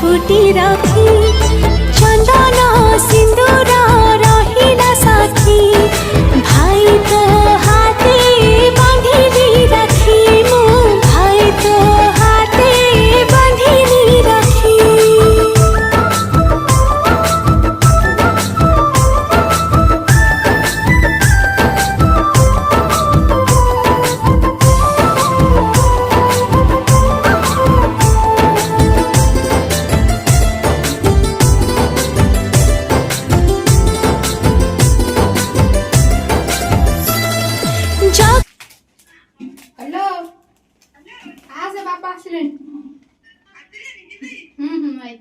फुटी राखी चंदन सिंदूर रहिला साथी भाई तो हाथे बांधिली राखी मु भाई तो हाथे बांधिली राखी। हेलो आज बापा आसले भाई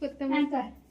कुत्ता